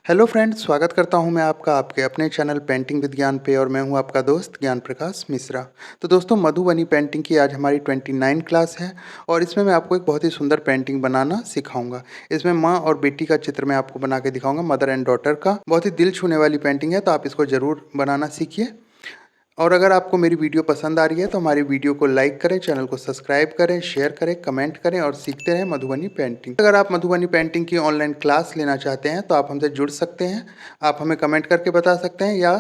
Hello friends, स्वागत करता हूं मैं आपका आपके अपने चैनल पेंटिंग विद ज्ञान पे और मैं हूं आपका दोस्त ज्ञान प्रकाश मिश्रा। तो दोस्तों, मधुबनी पेंटिंग की आज हमारी 29 क्लास है और इसमें मैं आपको एक बहुत ही सुंदर पेंटिंग बनाना सिखाऊंगा। इसमें माँ और बेटी का चित्र मैं आपको बना के दिखाऊंगा, मदर एंड डॉटर का। बहुत ही दिल छूने वाली पेंटिंग है, तो आप इसको ज़रूर बनाना सीखिए। और अगर आपको मेरी वीडियो पसंद आ रही है तो हमारी वीडियो को लाइक करें, चैनल को सब्सक्राइब करें, शेयर करें, कमेंट करें और सीखते रहें मधुबनी पेंटिंग। अगर आप मधुबनी पेंटिंग की ऑनलाइन क्लास लेना चाहते हैं तो आप हमसे जुड़ सकते हैं। आप हमें कमेंट करके बता सकते हैं या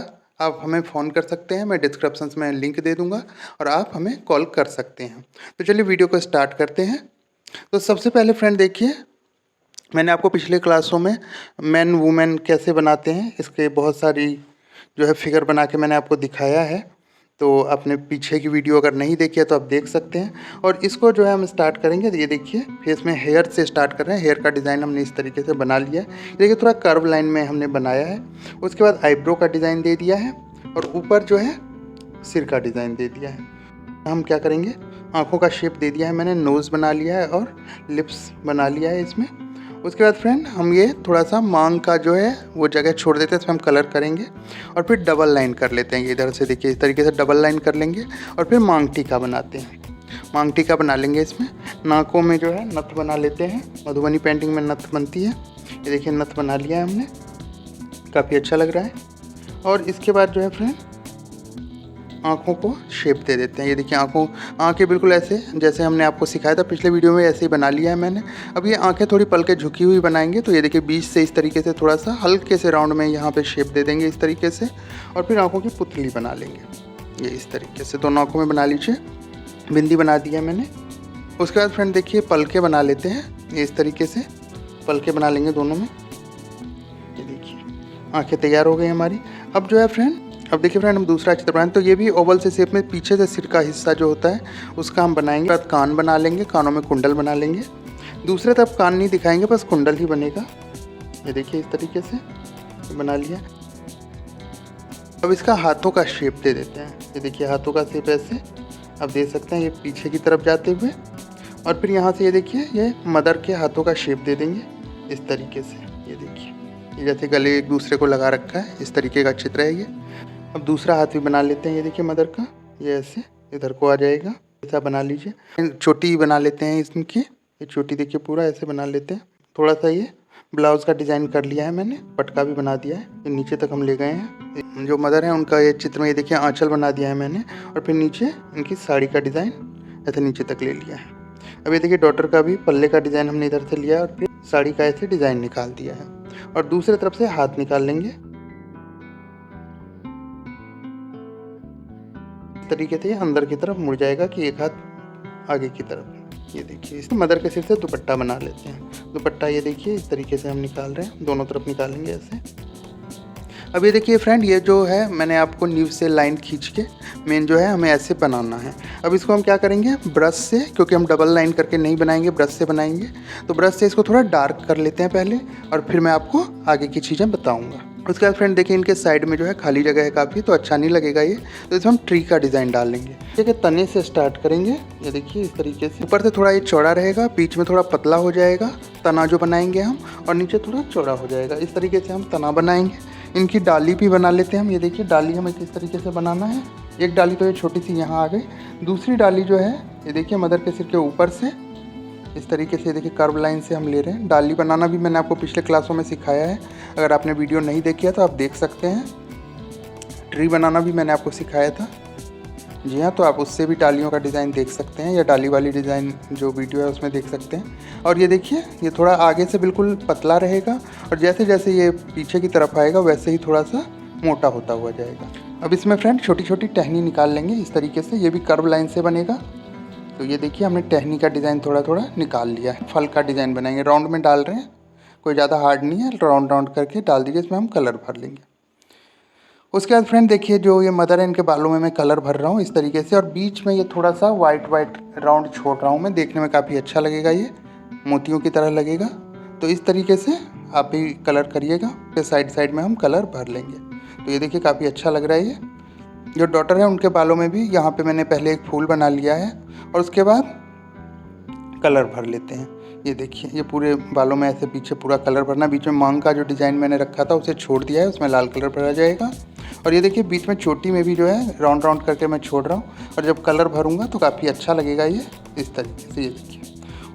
आप हमें फ़ोन कर सकते हैं। मैं डिस्क्रिप्शन में लिंक दे दूँगा और आप हमें कॉल कर सकते हैं। तो चलिए वीडियो को स्टार्ट करते हैं। तो सबसे पहले फ्रेंड देखिए, मैंने आपको पिछले क्लासों में मैन वुमेन कैसे बनाते हैं इसके बहुत सारी जो है फिगर बना के मैंने आपको दिखाया है। तो आपने पीछे की वीडियो अगर नहीं देखी है तो आप देख सकते हैं। और इसको जो है हम स्टार्ट करेंगे। तो ये देखिए, फेस में हेयर से स्टार्ट कर रहे हैं। हेयर का डिज़ाइन हमने इस तरीके से बना लिया है। ये देखिए, थोड़ा कर्व लाइन में हमने बनाया है। उसके बाद आईब्रो का डिज़ाइन दे दिया है और ऊपर जो है सिर का डिज़ाइन दे दिया है। हम क्या करेंगे, आँखों का शेप दे दिया है मैंने, नोज़ बना लिया है और लिप्स बना लिया है इसमें। उसके बाद फ्रेंड हम ये थोड़ा सा मांग का जो है वो जगह छोड़ देते हैं, इसमें हम कलर करेंगे और फिर डबल लाइन कर लेते हैं। इधर से देखिए, इस तरीके से डबल लाइन कर लेंगे और फिर मांग टीका बनाते हैं। मांग टीका बना लेंगे। इसमें नाकों में जो है नथ बना लेते हैं। मधुबनी पेंटिंग में नथ बनती है। ये देखिए, नथ बना लिया है हमने, काफ़ी अच्छा लग रहा है। और इसके बाद जो है फ्रेंड आँखों को शेप दे देते हैं। ये देखिए, आँखें बिल्कुल ऐसे जैसे हमने आपको सिखाया था पिछले वीडियो में, ऐसे ही बना लिया है मैंने। अब ये आँखें थोड़ी पलकें झुकी हुई बनाएंगे। तो ये देखिए, बीच से इस तरीके से थोड़ा सा हल्के से राउंड में यहाँ पे शेप दे देंगे इस तरीके से और फिर आँखों की पुतली बना लेंगे। ये इस तरीके से दोनों आँखों में बना लीजिए। बिंदी बना दी है मैंने। उसके बाद फ्रेंड देखिए, पलकें बना लेते हैं। ये इस तरीके से पलकें बना लेंगे दोनों में। ये देखिए, आँखें तैयार हो गई हमारी। अब जो है फ्रेंड, अब देखिए फ्रेंड, हम दूसरा चित्र बनाएंगे। तो ये भी ओवल से शेप में पीछे से सिर का हिस्सा जो होता है उसका हम बनाएंगे। बाद कान बना लेंगे, कानों में कुंडल बना लेंगे। दूसरे तरफ कान नहीं दिखाएंगे, बस कुंडल ही बनेगा। ये देखिए, इस तरीके से बना लिया। अब इसका हाथों का शेप दे देते हैं। ये देखिए, हाथों का शेप ऐसे आप दे सकते हैं, ये पीछे की तरफ जाते हुए। और फिर यहाँ से ये देखिए, ये मदर के हाथों का शेप दे देंगे इस तरीके से। ये देखिए, ये जैसे गले एक दूसरे को लगा रखा है, इस तरीके का चित्र है ये। अब दूसरा हाथ भी बना लेते हैं। ये देखिए, मदर का ये ऐसे इधर को आ जाएगा, ऐसा बना लीजिए। चोटी बना लेते हैं इनकी। ये चोटी देखिए, पूरा ऐसे बना लेते हैं। थोड़ा सा ये ब्लाउज़ का डिज़ाइन कर लिया है मैंने, पटका भी बना दिया है। ये नीचे तक हम ले गए हैं। जो मदर है उनका ये चित्र में ये देखिए आँचल बना दिया है मैंने और फिर नीचे इनकी साड़ी का डिज़ाइन ऐसे नीचे तक ले लिया है। अब ये देखिए, डॉटर का भी पल्ले का डिज़ाइन हमने इधर से लिया और फिर साड़ी का ऐसे डिज़ाइन निकाल दिया है। और दूसरी तरफ से हाथ निकाल लेंगे इस तरीके से। अंदर की तरफ मुड़ जाएगा कि एक हाथ आगे की तरफ। ये देखिए, इस मदर के सिर से दुपट्टा बना लेते हैं। दुपट्टा ये देखिए, इस तरीके से हम निकाल रहे हैं, दोनों तरफ निकालेंगे ऐसे। अब ये देखिए फ्रेंड, ये जो है मैंने आपको नीव से लाइन खींच के मेन जो है हमें ऐसे बनाना है। अब इसको हम क्या करेंगे, ब्रश से, क्योंकि हम डबल लाइन करके नहीं बनाएंगे, ब्रश से बनाएंगे। तो ब्रश से इसको थोड़ा डार्क कर लेते हैं पहले और फिर मैं आपको आगे की चीज़ें बताऊँगा। उसके बाद फ्रेंड देखिए, इनके साइड में जो है खाली जगह है काफ़ी, तो अच्छा नहीं लगेगा ये। तो इसमें हम ट्री का डिज़ाइन डाल लेंगे। ठीक है, तने से स्टार्ट करेंगे। ये देखिए, इस तरीके से ऊपर से थोड़ा ये चौड़ा रहेगा, बीच में थोड़ा पतला हो जाएगा तना जो बनाएंगे हम, और नीचे थोड़ा चौड़ा हो जाएगा। इस तरीके से हम तना बनाएंगे। इनकी डाली भी बना लेते हैं हम। ये देखिए, डाली हमें किस तरीके से बनाना है। एक डाली तो ये छोटी सी यहाँ आ गई। दूसरी डाली जो है ये देखिए, मदर के सिर के ऊपर से इस तरीके से देखिए कर्व लाइन से हम ले रहे हैं। डाली बनाना भी मैंने आपको पिछले क्लासों में सिखाया है, अगर आपने वीडियो नहीं देखी है तो आप देख सकते हैं। ट्री बनाना भी मैंने आपको सिखाया था, जी हाँ, तो आप उससे भी डालियों का डिज़ाइन देख सकते हैं या डाली वाली डिज़ाइन जो वीडियो है उसमें देख सकते हैं। और ये देखिए, ये थोड़ा आगे से बिल्कुल पतला रहेगा और जैसे जैसे ये पीछे की तरफ आएगा वैसे ही थोड़ा सा मोटा होता हुआ जाएगा। अब इसमें फ्रेंड छोटी छोटी टहनी निकाल लेंगे इस तरीके से। ये भी कर्व लाइन से बनेगा। तो ये देखिए, हमने टहनी का डिज़ाइन थोड़ा थोड़ा निकाल लिया है। फल का डिज़ाइन बनाएंगे, राउंड में डाल रहे हैं, कोई ज़्यादा हार्ड नहीं है। राउंड राउंड करके डाल दीजिए, इसमें हम कलर भर लेंगे। उसके बाद फ्रेंड देखिए, जो ये मदर है इनके बालों में मैं कलर भर रहा हूँ इस तरीके से, और बीच में ये थोड़ा सा वाइट वाइट राउंड छोड़ रहा हूँ मैं, देखने में काफ़ी अच्छा लगेगा, ये मोतियों की तरह लगेगा। तो इस तरीके से आप भी कलर करिएगा। फिर साइड साइड में हम कलर भर लेंगे। तो ये देखिए, काफ़ी अच्छा लग रहा है ये। जो डॉटर है उनके बालों में भी यहाँ पे मैंने पहले एक फूल बना लिया है और उसके बाद कलर भर लेते हैं। ये देखिए, ये पूरे बालों में ऐसे पीछे पूरा कलर भरना। बीच में मांग का जो डिज़ाइन मैंने रखा था उसे छोड़ दिया है, उसमें लाल कलर भरा जाएगा। और ये देखिए बीच में चोटी में भी जो है राउंड राउंड करके मैं छोड़ रहा हूँ, और जब कलर भरूँगा तो काफ़ी अच्छा लगेगा ये इस तरीके से। ये देखिए,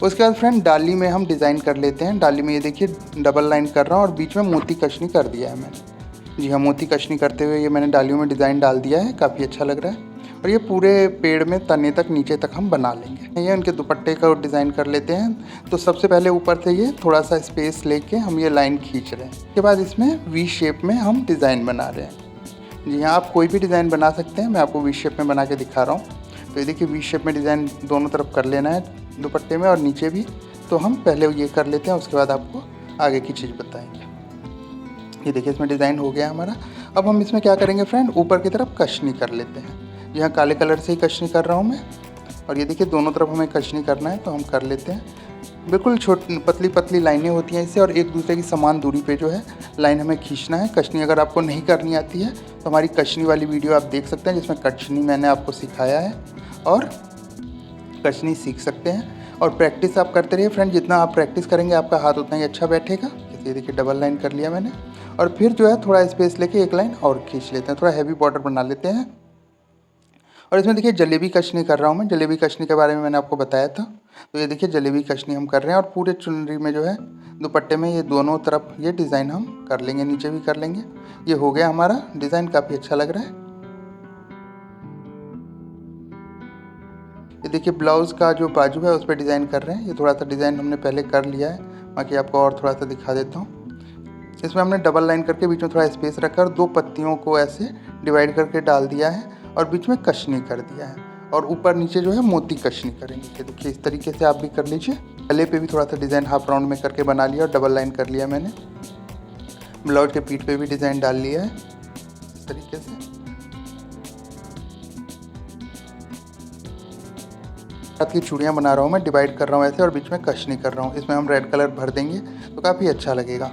उसके बाद फ्रेंड डाली में हम डिज़ाइन कर लेते हैं। डाली में ये देखिए डबल लाइन कर रहा हूँ और बीच में मोती कशनी कर दिया है मैंने। जी हाँ, मोती कशनी करते हुए ये मैंने डालियों में डिज़ाइन डाल दिया है, काफ़ी अच्छा लग रहा है। और ये पूरे पेड़ में तने तक नीचे तक हम बना लेंगे। ये उनके दुपट्टे का डिज़ाइन कर लेते हैं। तो सबसे पहले ऊपर से ये थोड़ा सा स्पेस लेके हम ये लाइन खींच रहे हैं। उसके बाद इसमें वी शेप में हम डिज़ाइन बना रहे हैं। जी हाँ, आप कोई भी डिज़ाइन बना सकते हैं, मैं आपको वी शेप में बना के दिखा रहा हूँ। तो ये देखिए वी शेप में डिज़ाइन दोनों तरफ कर लेना है दुपट्टे में और नीचे भी। तो हम पहले ये कर लेते हैं, उसके बाद आपको आगे की चीज़ बताएंगे। ये देखिए इसमें डिज़ाइन हो गया हमारा। अब हम इसमें क्या करेंगे फ्रेंड, ऊपर की तरफ कशनी कर लेते हैं। यहाँ काले कलर से ही कशनी कर रहा हूँ मैं। और ये देखिए दोनों तरफ हमें कशनी करना है, तो हम कर लेते हैं। बिल्कुल छोटी पतली पतली लाइनें होती हैं इससे, और एक दूसरे की समान दूरी पे जो है लाइन हमें खींचना है। कशनी अगर आपको नहीं करनी आती है तो हमारी कशनी वाली वीडियो आप देख सकते हैं, जिसमें कशनी मैंने आपको सिखाया है और कशनी सीख सकते हैं। और प्रैक्टिस आप करते रहिए फ्रेंड, जितना आप प्रैक्टिस करेंगे आपका हाथ उतना ही अच्छा बैठेगा। जैसे देखिए डबल लाइन कर लिया मैंने, और फिर जो है थोड़ा स्पेस लेके एक लाइन और खींच लेते हैं, थोड़ा हैवी बॉर्डर बना लेते हैं। और इसमें देखिए जलेबी कशनी कर रहा हूँ मैं। जलेबी कशनी के बारे में मैंने आपको बताया था। तो ये देखिए जलेबी कशनी हम कर रहे हैं, और पूरे चुनरी में जो है दुपट्टे में ये दोनों तरफ ये डिज़ाइन हम कर लेंगे, नीचे भी कर लेंगे। ये हो गया हमारा डिज़ाइन, काफ़ी अच्छा लग रहा है। ये देखिए ब्लाउज़ का जो बाजू है उस पर डिज़ाइन कर रहे हैं। ये थोड़ा सा डिज़ाइन हमने पहले कर लिया है, बाकी आपको और थोड़ा सा दिखा देता हूँ। इसमें हमने डबल लाइन करके बीच में थोड़ा स्पेस रखा और दो पत्तियों को ऐसे डिवाइड करके डाल दिया है, और बीच में कशनी कर दिया है, और ऊपर नीचे जो है मोती कशनी करेंगे। ये देखिए इस तरीके से आप भी कर लीजिए। गले पे भी थोड़ा सा डिज़ाइन हाफ राउंड में करके बना लिया और डबल लाइन कर लिया मैंने। ब्लाउज के पीठ पे भी डिज़ाइन डाल लिया है इस तरीके से। हाथ की चूड़ियाँ बना रहा हूँ मैं, डिवाइड कर रहा हूँ ऐसे और बीच में कशनी कर रहा हूँ। इसमें हम रेड कलर भर देंगे तो काफ़ी अच्छा लगेगा।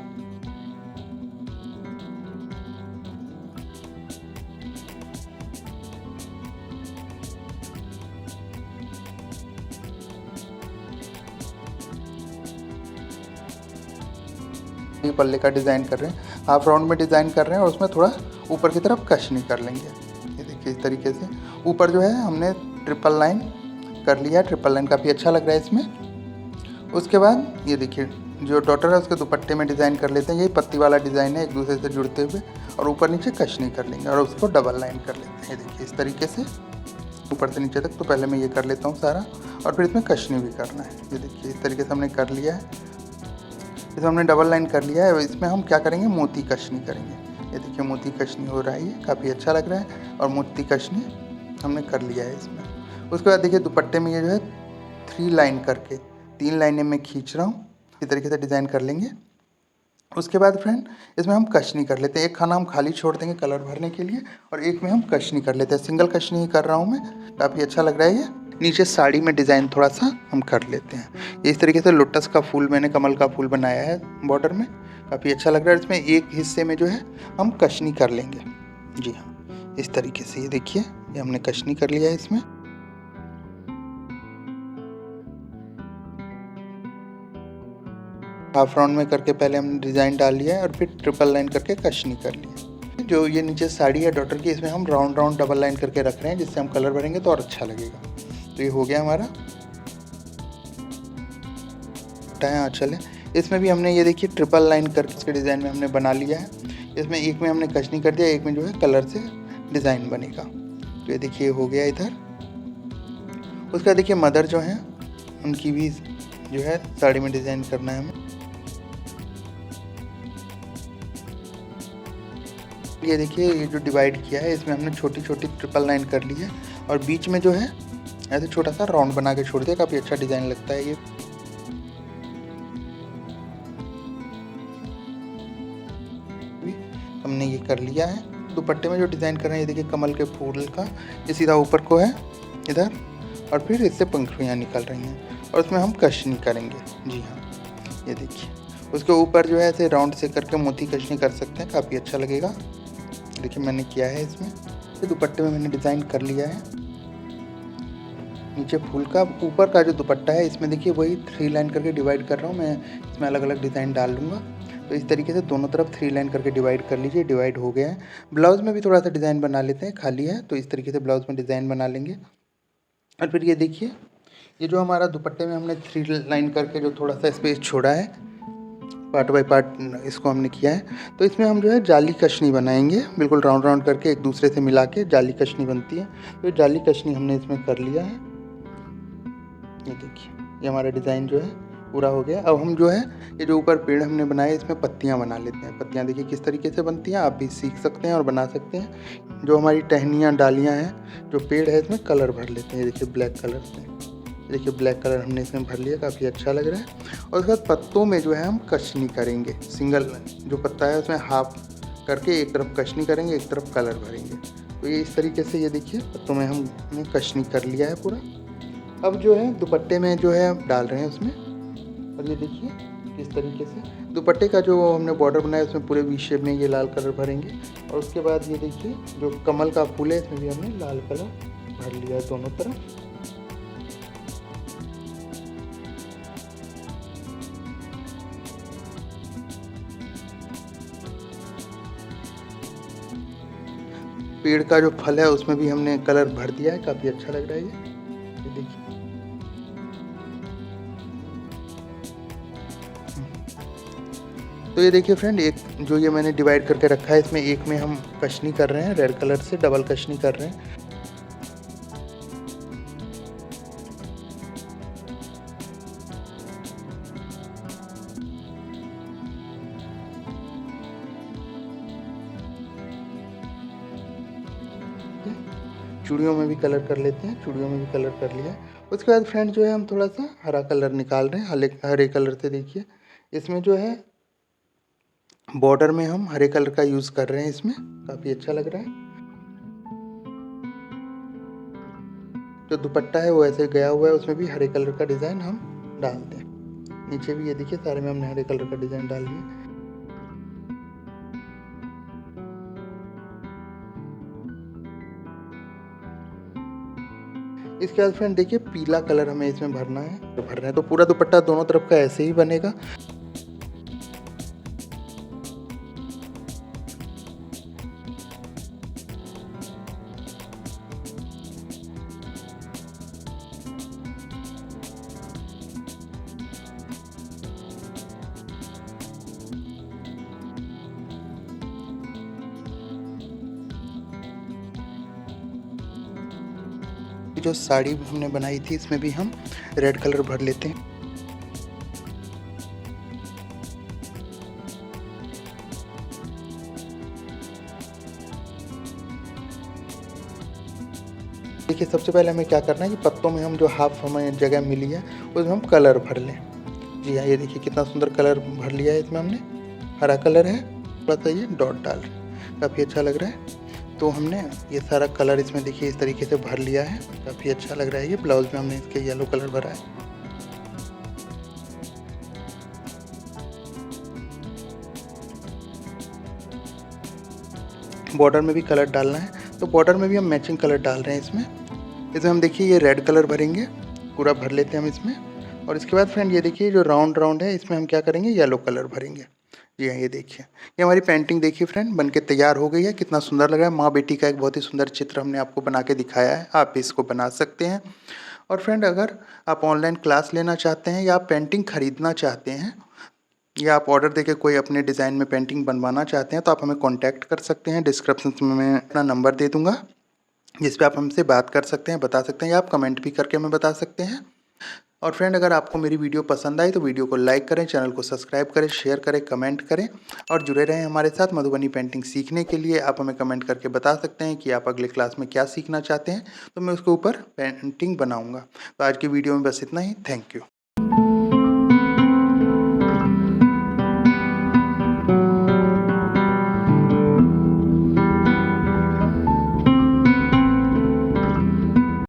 ये पल्ले का डिज़ाइन कर रहे हैं, हाफ राउंड में डिज़ाइन कर रहे हैं, और उसमें थोड़ा ऊपर की तरफ कशनी कर लेंगे। ये देखिए इस तरीके से ऊपर जो है हमने ट्रिपल लाइन कर लिया है। ट्रिपल लाइन काफ़ी अच्छा लग रहा है इसमें। उसके बाद ये देखिए जो डॉटर है उसके दुपट्टे में डिज़ाइन कर लेते हैं। यही पत्ती वाला डिज़ाइन है एक दूसरे से जुड़ते हुए, और ऊपर नीचे कशनी कर लेंगे और उसको डबल लाइन कर लेते हैं। ये देखिए इस तरीके से ऊपर से नीचे तक। तो पहले मैं ये कर लेता हूँ सारा, और फिर इसमें कशनी भी करना है। ये देखिए इस तरीके से हमने कर लिया है। इसमें हमने डबल लाइन कर लिया है। इसमें हम क्या करेंगे, मोती कशनी करेंगे। ये देखिए मोती कशनी हो रहा है, ये काफ़ी अच्छा लग रहा है, और मोती कशनी हमने कर लिया है इसमें। उसके बाद देखिए दुपट्टे में ये जो है 3 लाइन करके 3 लाइनें मैं खींच रहा हूँ। इस तरीके से डिज़ाइन कर लेंगे। उसके बाद फ्रेंड इसमें हम कशनी कर लेते हैं। एक खाना हम खाली छोड़ देंगे कलर भरने के लिए, और एक में हम कशनी कर लेते हैं। सिंगल कशनी ही कर रहा हूँ मैं, काफ़ी अच्छा लग रहा है ये। नीचे साड़ी में डिज़ाइन थोड़ा सा हम कर लेते हैं। इस तरीके से लोटस का फूल, मैंने कमल का फूल बनाया है बॉर्डर में, काफ़ी अच्छा लग रहा है। इसमें एक हिस्से में जो है हम कशनी कर लेंगे। जी हाँ, इस तरीके से ये देखिए ये हमने कशनी कर लिया है इसमें। हाफ राउंड में करके पहले हमने डिज़ाइन डाल लिया है, और फिर ट्रिपल लाइन करके कशनी कर लिया। जो ये नीचे साड़ी है डॉटर की, इसमें हम राउंड राउंड डबल लाइन करके रख रहे हैं, जिससे हम कलर भरेंगे तो और अच्छा लगेगा। तो ये हो गया हमारा आँचल है। इसमें भी हमने ये देखिए ट्रिपल लाइन करके इसके डिज़ाइन में हमने बना लिया है। इसमें एक में हमने कशनी कर दिया, एक में जो है कलर से डिज़ाइन बनेगा। तो ये देखिए हो गया इधर। उसके बाद देखिए मदर जो है उनकी भी जो है साड़ी में डिज़ाइन करना है हमें। ये देखिए ये जो डिवाइड किया है इसमें हमने छोटी छोटी ट्रिपल लाइन कर ली है, और बीच में जो है ऐसे छोटा सा राउंड बना के छोड़ दिया। काफ़ी अच्छा डिज़ाइन लगता है ये। हमने ये कर लिया है। दुपट्टे में जो डिज़ाइन कर रहे हैं, ये देखिए कमल के फूल का, ये सीधा ऊपर को है इधर, और फिर इससे पंखुड़ियाँ निकल रही हैं, और उसमें हम कशनी करेंगे। जी हाँ, ये देखिए उसके ऊपर जो है ऐसे राउंड से करके मोती कशनी कर सकते हैं, काफ़ी अच्छा लगेगा। देखिए मैंने किया है इसमें। ये दुपट्टे में मैंने डिज़ाइन कर लिया है। नीचे फूल का ऊपर का जो दुपट्टा है इसमें देखिए वही 3 लाइन करके डिवाइड कर रहा हूँ मैं, इसमें अलग-अलग डिज़ाइन डाल लूँगा। तो इस तरीके से दोनों तरफ 3 लाइन करके डिवाइड कर लीजिए, डिवाइड हो गया है। ब्लाउज़ में भी थोड़ा-सा डिज़ाइन बना लेते हैं, खाली है तो इस तरीके से ब्लाउज़ में डिज़ाइन बना लेंगे। और फिर ये देखिए, ये जो हमारा दुपट्टे में हमने 3 लाइन करके जो थोड़ा-सा स्पेस छोड़ा है, पार्ट बाय पार्ट इसको हमने किया है, तो इसमें हम जो है जाली कशनी बनाएँगे, बिल्कुल राउंड-राउंड करके एक दूसरे से मिला के जाली कशनी बनती है। तो जाली कशनी हमने इसमें कर लिया है। ये देखिए, ये हमारा डिज़ाइन जो है पूरा हो गया। अब हम जो है ये जो ऊपर पेड़ हमने बनाए इसमें पत्तियाँ बना लेते हैं। पत्तियाँ देखिए किस तरीके से बनती हैं, आप भी सीख सकते हैं और बना सकते हैं। जो हमारी टहनियाँ, डालियाँ हैं, जो पेड़ है इसमें कलर भर लेते हैं। ये देखिए ब्लैक कलर से, देखिए ब्लैक कलर हमने इसमें भर लिया, काफ़ी अच्छा लग रहा है। और उसके बाद पत्तों में जो है हम कशनी करेंगे, सिंगल जो पत्ता है उसमें हाफ करके एक तरफ कशनी करेंगे, एक तरफ कलर भरेंगे। तो ये इस तरीके से ये देखिए पत्तों में हमने कशनी कर लिया है पूरा। अब जो है दुपट्टे में जो है हम डाल रहे हैं उसमें, और ये देखिए किस तरीके से दुपट्टे का जो हमने बॉर्डर बनाया उसमें पूरे वी शेप में ये लाल कलर भरेंगे। और उसके बाद ये देखिए जो कमल का फूल है इसमें भी हमने लाल कलर भर लिया है दोनों तरफ। पेड़ का जो फल है उसमें भी हमने कलर भर दिया है, काफ़ी अच्छा लग रहा है ये देखिए। तो ये देखिए फ्रेंड, एक जो ये मैंने डिवाइड करके रखा है इसमें एक में हम कशनी कर रहे हैं, रेड कलर से डबल कशनी कर रहे हैं। चूड़ियों में भी कलर कर लेते हैं, चूड़ियों में भी कलर कर लिया है। उसके बाद फ्रेंड जो है हम थोड़ा-सा हरा कलर निकाल रहे हैं, हरे कलर से देखिए इसमें जो है बॉर्डर में हम हरे कलर का यूज़ कर रहे हैं इसमें, काफ़ी अच्छा लग रहा है। जो दुपट्टा है वो ऐसे गया हुआ है, उसमें भी हरे कलर का डिज़ाइन हम डालते हैं। नीचे भी ये देखिए सारे में हमने हरे कलर का डिज़ाइन डाल दिया। इसके बाद फ्रेंड देखिए पीला कलर हमें इसमें भरना है, तो भर रहे हैं तो पूरा दुपट्टा दोनों तरफ का ऐसे ही बनेगा। जो साड़ी हमने बनाई थी इसमें भी हम रेड कलर भर लेते हैं। देखिए सबसे पहले हमें क्या करना है कि पत्तों में हम जो हाफ हमें जगह मिली है उसमें हम कलर भर लें। जी हाँ, ये देखिए कितना सुंदर कलर भर लिया है इसमें हमने, हरा कलर है, थोड़ा सा ये डॉट डाल रहे हैं, काफ़ी अच्छा लग रहा है। तो हमने ये सारा कलर इसमें देखिए इस तरीके से भर लिया है, काफ़ी अच्छा लग रहा है। ये ब्लाउज़ में हमने इसके येलो कलर भरा है। बॉर्डर में भी कलर डालना है, तो बॉर्डर में भी हम मैचिंग कलर डाल रहे हैं इसमें हम देखिए ये रेड कलर भरेंगे, पूरा भर लेते हैं हम इसमें। और इसके बाद फ्रेंड ये देखिए जो राउंड राउंड है इसमें हम क्या करेंगे, येलो कलर भरेंगे। जी हाँ, ये देखिए ये हमारी पेंटिंग देखिए फ्रेंड बन के तैयार हो गई है, कितना सुंदर लग रहा है। माँ बेटी का एक बहुत ही सुंदर चित्र हमने आपको बना के दिखाया है, आप भी इसको बना सकते हैं। और फ्रेंड अगर आप ऑनलाइन क्लास लेना चाहते हैं या आप पेंटिंग खरीदना चाहते हैं या आप ऑर्डर देके कोई अपने डिज़ाइन में पेंटिंग बनवाना चाहते हैं तो आप हमें कॉन्टैक्ट कर सकते हैं। डिस्क्रिप्शन में मैं अपना नंबर दे दूँगा, जिस पे आप हमसे बात कर सकते हैं, बता सकते हैं, या आप कमेंट भी करके हमें बता सकते हैं। और फ्रेंड अगर आपको मेरी वीडियो पसंद आई तो वीडियो को लाइक करें, चैनल को सब्सक्राइब करें, शेयर करें, कमेंट करें और जुड़े रहें हमारे साथ। मधुबनी पेंटिंग सीखने के लिए आप हमें कमेंट करके बता सकते हैं कि आप अगले क्लास में क्या सीखना चाहते हैं, तो मैं उसके ऊपर पेंटिंग बनाऊँगा। तो आज की वीडियो में बस इतना ही। Thank you.